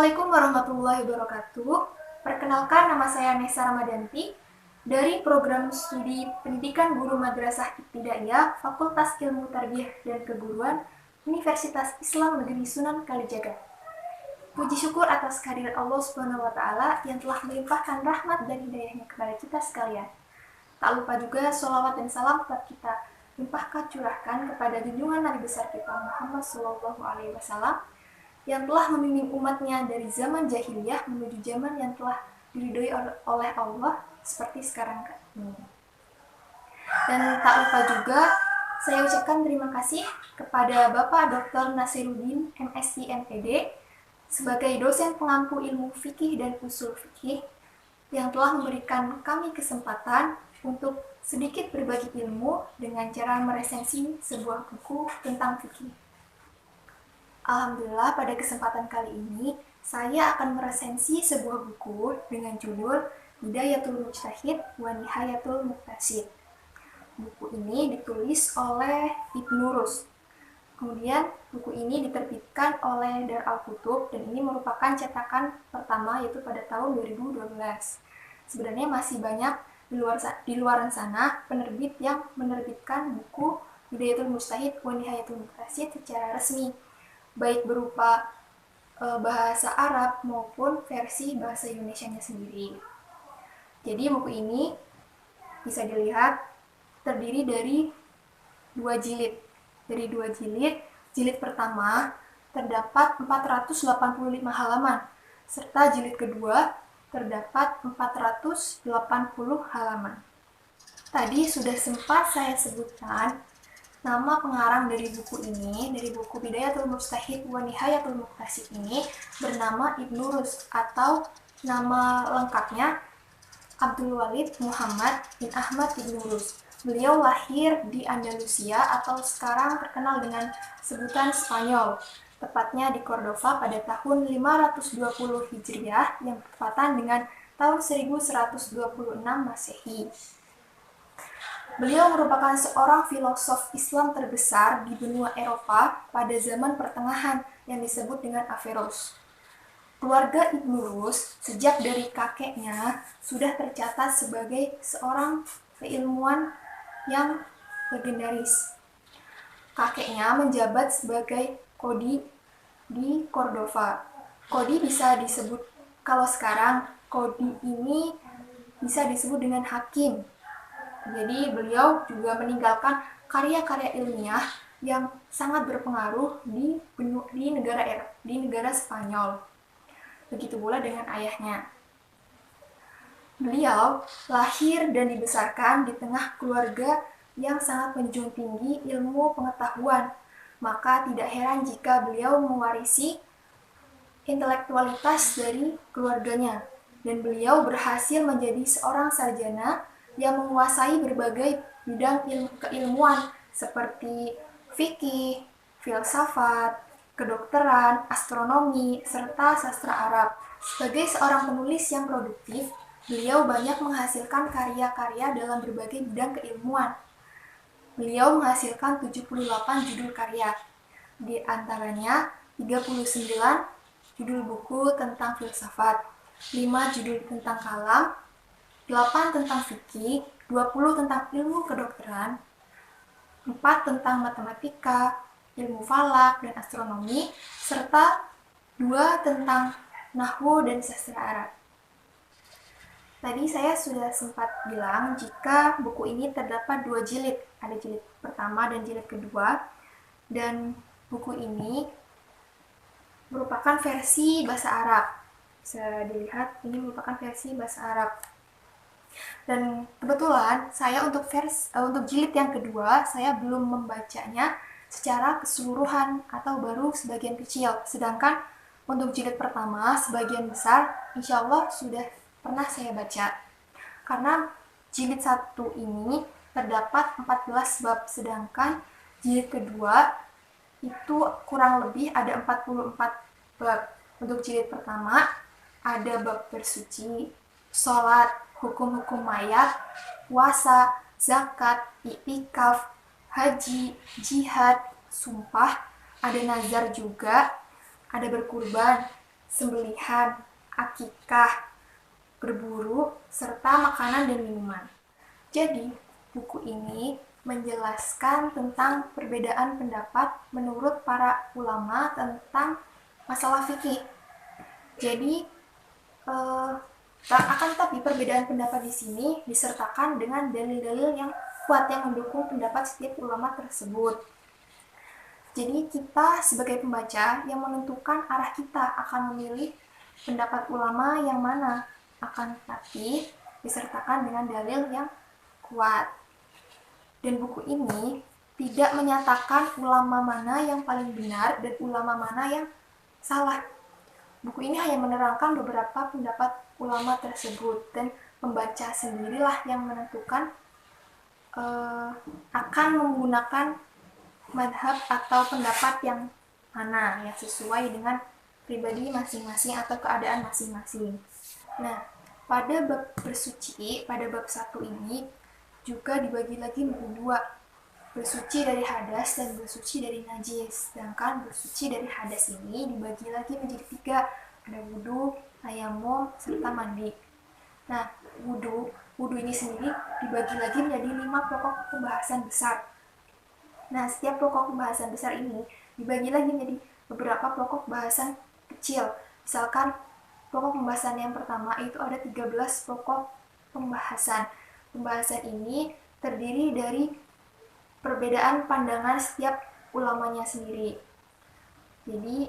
Assalamualaikum warahmatullahi wabarakatuh. Perkenalkan, nama saya Nesa Ramadanti dari program studi Pendidikan Guru Madrasah Ibtidaiyah Fakultas Ilmu Tarbiyah dan Keguruan Universitas Islam Negeri Sunan Kalijaga. Puji syukur atas kehadiran Allah Subhanahu wa Ta'ala yang telah melimpahkan rahmat dan hidayahnya kepada kita sekalian. Tak lupa juga sholawat dan salam tetap kita limpahkan curahkan kepada junjungan Nabi besar kita Muhammad SAW yang telah membimbing umatnya dari zaman jahiliyah menuju zaman yang telah diridhoi oleh Allah seperti sekarang ini. Dan tak lupa juga saya ucapkan terima kasih kepada Bapak Dr. Nasiruddin MSc MPD sebagai dosen pengampu ilmu fikih dan usul fikih yang telah memberikan kami kesempatan untuk sedikit berbagi ilmu dengan cara meresensi sebuah buku tentang fikih. Alhamdulillah, pada kesempatan kali ini saya akan meresensi sebuah buku dengan judul Bidayatul Mujtahid wa Nihayatul Muqtasid. Buku ini ditulis oleh Ibnu Rus. Kemudian buku ini diterbitkan oleh Dar Al-Kutub dan ini merupakan cetakan pertama yaitu pada tahun 2012. Sebenarnya masih banyak di luar sana penerbit yang menerbitkan buku Bidayatul Mujtahid wa Nihayatul Muqtasid secara resmi, baik berupa bahasa Arab maupun versi bahasa Indonesianya sendiri. Jadi buku ini bisa dilihat terdiri dari 2 jilid. Dari 2 jilid, jilid pertama terdapat 485 halaman, serta jilid kedua terdapat 480 halaman. Tadi sudah sempat saya sebutkan nama pengarang dari buku ini, dari buku Bidayatul Mujtahid wa Nihayatul Muqtasid ini bernama Ibnu Rus atau nama lengkapnya Abdul Walid Muhammad bin Ahmad Ibnu Rus. Beliau lahir di Andalusia atau sekarang terkenal dengan sebutan Spanyol, tepatnya di Cordova pada tahun 520 Hijriah yang bertepatan dengan tahun 1126 Masehi. Beliau merupakan seorang filosof Islam terbesar di benua Eropa pada zaman pertengahan yang disebut dengan Averroes. Keluarga Ibnu Rus sejak dari kakeknya sudah tercatat sebagai seorang keilmuan yang legendaris. Kakeknya menjabat sebagai kodi di Cordova. Kodi bisa disebut, kalau sekarang kodi ini bisa disebut dengan hakim. Jadi beliau juga meninggalkan karya-karya ilmiah yang sangat berpengaruh di negara Spanyol. Begitu pula dengan ayahnya. Beliau lahir dan dibesarkan di tengah keluarga yang sangat menjunjung tinggi ilmu pengetahuan. Maka tidak heran jika beliau mewarisi intelektualitas dari keluarganya. Dan beliau berhasil menjadi seorang sarjana yang menguasai berbagai bidang keilmuan seperti fikih, filsafat, kedokteran, astronomi, serta sastra Arab. Sebagai seorang penulis yang produktif, beliau banyak menghasilkan karya-karya dalam berbagai bidang keilmuan. Beliau menghasilkan 78 judul karya, di antaranya 39 judul buku tentang filsafat, 5 judul tentang kalam, 8 tentang fikih, 20 tentang ilmu kedokteran, 4 tentang matematika, ilmu falak dan astronomi, serta 2 tentang nahwu dan sastra Arab. Tadi saya sudah sempat bilang jika buku ini terdapat 2 jilid, ada jilid pertama dan jilid kedua, dan buku ini merupakan versi bahasa Arab. Bisa dilihat ini merupakan versi bahasa Arab. Dan kebetulan saya untuk jilid yang kedua saya belum membacanya secara keseluruhan atau baru sebagian kecil. Sedangkan untuk jilid pertama sebagian besar insya Allah sudah pernah saya baca. Karena jilid 1 ini terdapat 14 bab, sedangkan jilid kedua itu kurang lebih ada 44 bab. Untuk jilid pertama ada bab bersuci, sholat, hukum-hukum mayat, puasa, zakat, iktikaf, haji, jihad, sumpah, ada nazar juga, ada berkurban, sembelihan, akikah, berburu, serta makanan dan minuman. Jadi, buku ini menjelaskan tentang perbedaan pendapat menurut para ulama tentang masalah fikih. Jadi, akan tetapi perbedaan pendapat di sini disertakan dengan dalil-dalil yang kuat yang mendukung pendapat setiap ulama tersebut. Jadi kita sebagai pembaca yang menentukan arah kita akan memilih pendapat ulama yang mana, akan tetapi disertakan dengan dalil yang kuat. Dan buku ini tidak menyatakan ulama mana yang paling benar dan ulama mana yang salah. Buku ini hanya menerangkan beberapa pendapat ulama tersebut dan pembaca sendirilah yang menentukan akan menggunakan madhab atau pendapat yang mana yang sesuai dengan pribadi masing-masing atau keadaan masing-masing. Nah, pada bab bersuci, pada bab 1 ini juga dibagi lagi menjadi 2, bersuci dari hadas dan bersuci dari najis. Sedangkan bersuci dari hadas ini dibagi lagi menjadi 3, ada wudu, tayamum, serta mandi. Nah, wudu ini sendiri dibagi lagi menjadi 5 pokok pembahasan besar. Nah, setiap pokok pembahasan besar ini dibagi lagi menjadi beberapa pokok bahasan kecil. Misalkan pokok pembahasan yang pertama itu ada 13 pokok pembahasan. Pembahasan ini terdiri dari perbedaan pandangan setiap ulamanya sendiri. Jadi,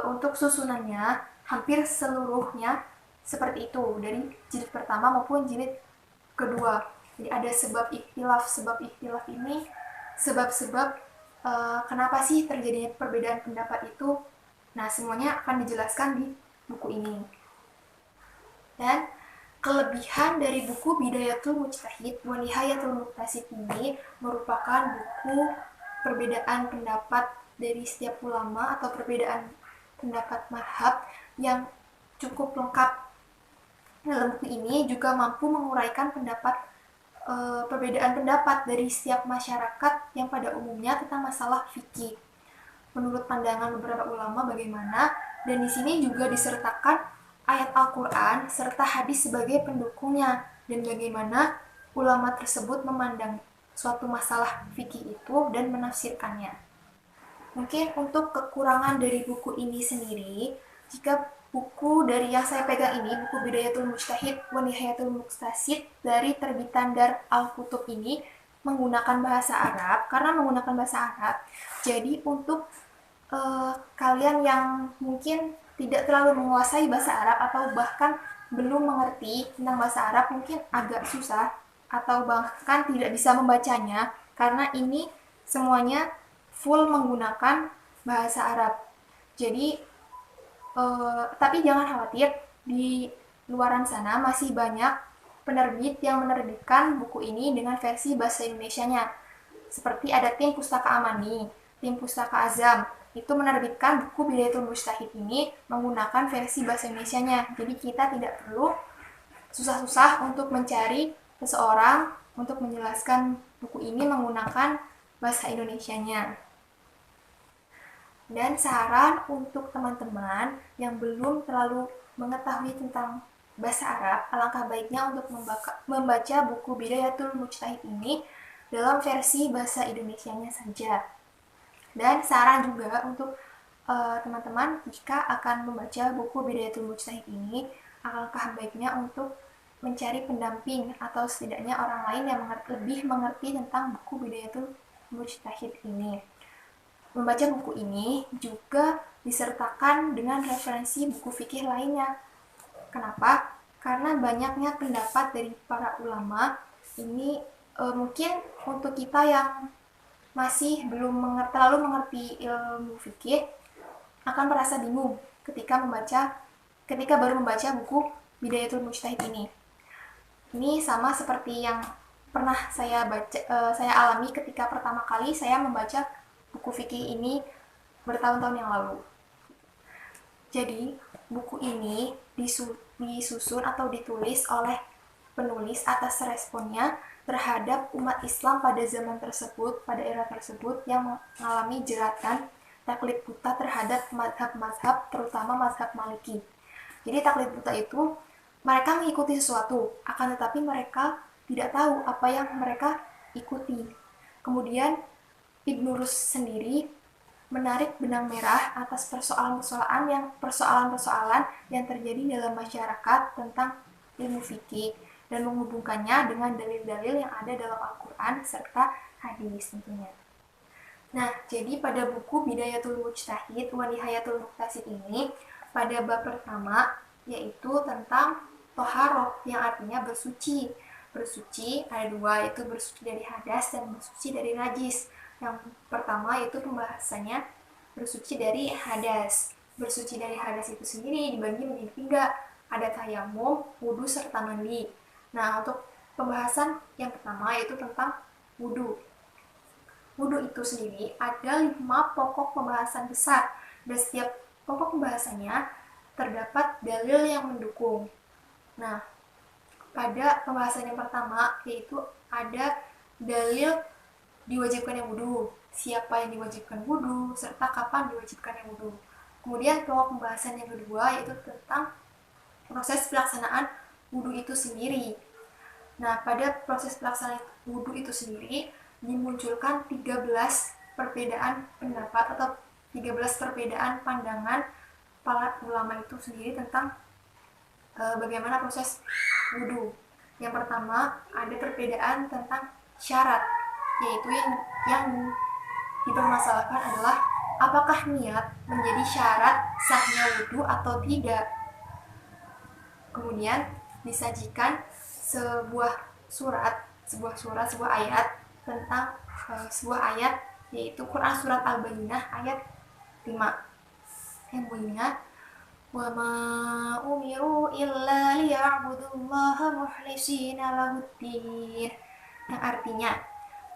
untuk susunannya hampir seluruhnya seperti itu, dari jilid pertama maupun jilid kedua. Jadi ada sebab ikhtilaf. Sebab ikhtilaf ini sebab-sebab kenapa sih terjadinya perbedaan pendapat itu. Nah, semuanya akan dijelaskan di buku ini. Dan kelebihan dari buku Bidayatul Mujtahid wa Nihayatul Muqtasid ini merupakan buku perbedaan pendapat dari setiap ulama atau perbedaan pendapat mazhab yang cukup lengkap. Dalam buku ini juga mampu menguraikan perbedaan pendapat dari setiap masyarakat yang pada umumnya tentang masalah fikih. Menurut pandangan beberapa ulama bagaimana, dan di sini juga disertakan ayat Al-Quran serta hadis sebagai pendukungnya, dan bagaimana ulama tersebut memandang suatu masalah fikih itu dan menafsirkannya. Mungkin untuk kekurangan dari buku ini sendiri, jika buku dari yang saya pegang ini, buku Bidayatul Mujtahid wa Nihayatul Muqtasid dari terbitan Dar Al-Kutub ini menggunakan bahasa Arab. Karena menggunakan bahasa Arab, jadi untuk kalian yang mungkin tidak terlalu menguasai bahasa Arab atau bahkan belum mengerti tentang bahasa Arab, mungkin agak susah atau bahkan tidak bisa membacanya karena ini semuanya full menggunakan bahasa Arab. Jadi tapi jangan khawatir, di luaran sana masih banyak penerbit yang menerbitkan buku ini dengan versi bahasa Indonesianya. Seperti ada tim Pustaka Amani, tim Pustaka Azam, itu menerbitkan buku Bidayatul Mujtahid ini menggunakan versi bahasa Indonesianya. Jadi kita tidak perlu susah-susah untuk mencari seseorang untuk menjelaskan buku ini menggunakan bahasa Indonesianya. Dan saran untuk teman-teman yang belum terlalu mengetahui tentang bahasa Arab, alangkah baiknya untuk membaca buku Bidayatul Mujtahid ini dalam versi bahasa Indonesianya saja. Dan saran juga untuk teman-teman jika akan membaca buku Bidayatul Mujtahid ini, alangkah baiknya untuk mencari pendamping atau setidaknya orang lain yang lebih mengerti tentang buku Bidayatul Mujtahid ini. Membaca buku ini juga disertakan dengan referensi buku fikih lainnya. Kenapa? Karena banyaknya pendapat dari para ulama ini mungkin untuk kita yang masih belum terlalu mengerti ilmu fikih akan merasa bingung ketika baru membaca buku Bidayatul Mujtahid ini. Ini sama seperti yang pernah saya alami ketika pertama kali saya membaca buku fikih ini bertahun-tahun yang lalu. Jadi, buku ini disusun atau ditulis oleh penulis atas responnya terhadap umat Islam pada zaman tersebut, pada era tersebut yang mengalami jeratan taklid buta terhadap mazhab-mazhab, terutama mazhab Maliki. Jadi taklid buta itu mereka mengikuti sesuatu, akan tetapi mereka tidak tahu apa yang mereka ikuti. Kemudian Ibnu Rus sendiri menarik benang merah atas persoalan-persoalan yang terjadi dalam masyarakat tentang ilmu fikih dan menghubungkannya dengan dalil-dalil yang ada dalam Al-Quran serta hadis tentunya. Nah, jadi pada buku Bidayatul Mujtahid wa Nihayatul Muqtasid ini, pada bab pertama, yaitu tentang toharoh, yang artinya bersuci. Bersuci ada dua, yaitu bersuci dari hadas dan bersuci dari najis. Yang pertama yaitu pembahasannya bersuci dari hadas. Bersuci dari hadas itu sendiri dibagi menjadi tiga. Ada tayamum, wudu, serta mandi. Nah, untuk pembahasan yang pertama yaitu tentang wudu. Wudu itu sendiri ada 5 pokok pembahasan besar, dan setiap pokok pembahasannya terdapat dalil yang mendukung. Nah, pada pembahasan yang pertama yaitu ada dalil diwajibkannya wudu, siapa yang diwajibkan wudu, serta kapan diwajibkannya wudu. Kemudian pokok pembahasan yang kedua yaitu tentang proses pelaksanaan wudu itu sendiri. Nah, pada proses pelaksanaan wudu itu sendiri dimunculkan 13 perbedaan pendapat atau 13 perbedaan pandangan para ulama itu sendiri tentang bagaimana proses wudu. Yang pertama ada perbedaan tentang syarat, yaitu yang dipermasalahkan adalah apakah niat menjadi syarat sahnya wudu atau tidak. Kemudian disajikan sebuah ayat tentang sebuah ayat, yaitu Quran surat Al-Bayyinah ayat 5 yang bunyinya wa ma umiru illa liya'budullaha mukhlishina lahuddin, yang artinya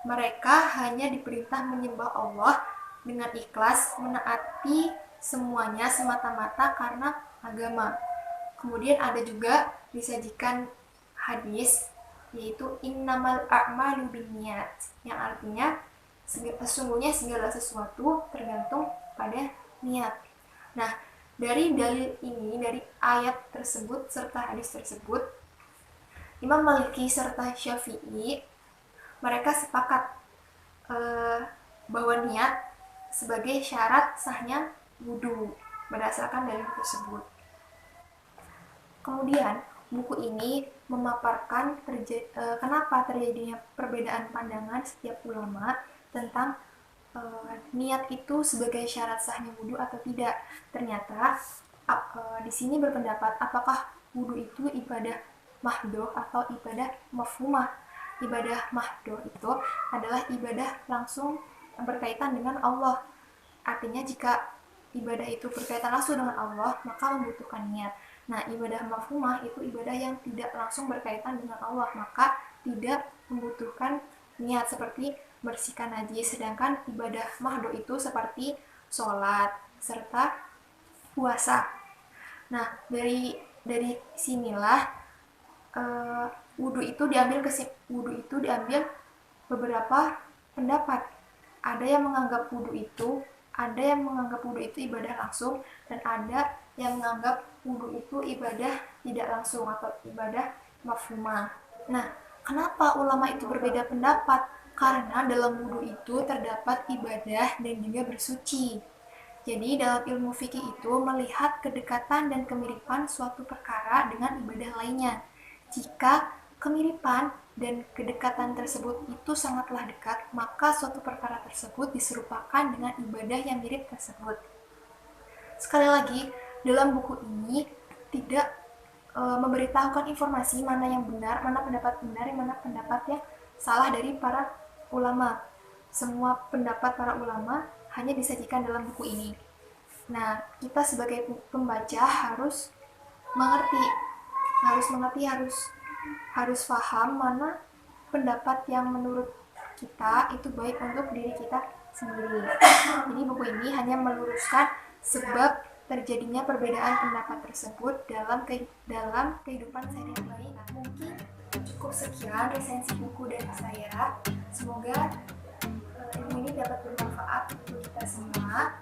mereka hanya diperintah menyembah Allah dengan ikhlas, menaati semuanya semata-mata karena agama. Kemudian ada juga disajikan hadis yaitu innamal a'malu binniyat, yang artinya sesungguhnya segala sesuatu tergantung pada niat. Nah, dari dalil ini, dari ayat tersebut serta hadis tersebut, Imam Maliki serta Syafi'i mereka sepakat bahwa niat sebagai syarat sahnya wudu berdasarkan dalil tersebut. Kemudian buku ini memaparkan kenapa terjadinya perbedaan pandangan setiap ulama tentang niat itu sebagai syarat sahnya wudu atau tidak. Ternyata di sini berpendapat apakah wudu itu ibadah mahdhuf atau ibadah mafhumah. Ibadah mahdhuf itu adalah ibadah langsung berkaitan dengan Allah. Artinya jika ibadah itu berkaitan langsung dengan Allah, maka membutuhkan niat. Nah, ibadah mafhumah itu ibadah yang tidak langsung berkaitan dengan Allah, maka tidak membutuhkan niat seperti bersihkan najis. Sedangkan ibadah mahdhuf itu seperti sholat serta puasa. Nah, dari sinilah wudu itu diambil beberapa pendapat. Ada yang menganggap wudu itu ibadah langsung, dan ada yang menganggap wudu itu ibadah tidak langsung atau ibadah mafhumah. Nah, kenapa ulama itu berbeda pendapat? Karena dalam wudu itu terdapat ibadah dan juga bersuci. Jadi dalam ilmu fikih itu melihat kedekatan dan kemiripan suatu perkara dengan ibadah lainnya. Jika kemiripan dan kedekatan tersebut itu sangatlah dekat, maka suatu perkara tersebut diserupakan dengan ibadah yang mirip tersebut. Sekali lagi, dalam buku ini tidak memberitahukan informasi mana yang benar, mana pendapat benar, mana pendapat yang salah dari para ulama. Semua pendapat para ulama hanya disajikan dalam buku ini. Nah, kita sebagai pembaca harus mengerti, harus paham mana pendapat yang menurut kita itu baik untuk diri kita sendiri. Jadi buku ini hanya meluruskan sebab terjadinya perbedaan pendapat tersebut dalam kehidupan sehari-hari. Mungkin cukup sekian resensi buku dari saya. Semoga ilmu ini dapat bermanfaat untuk kita semua.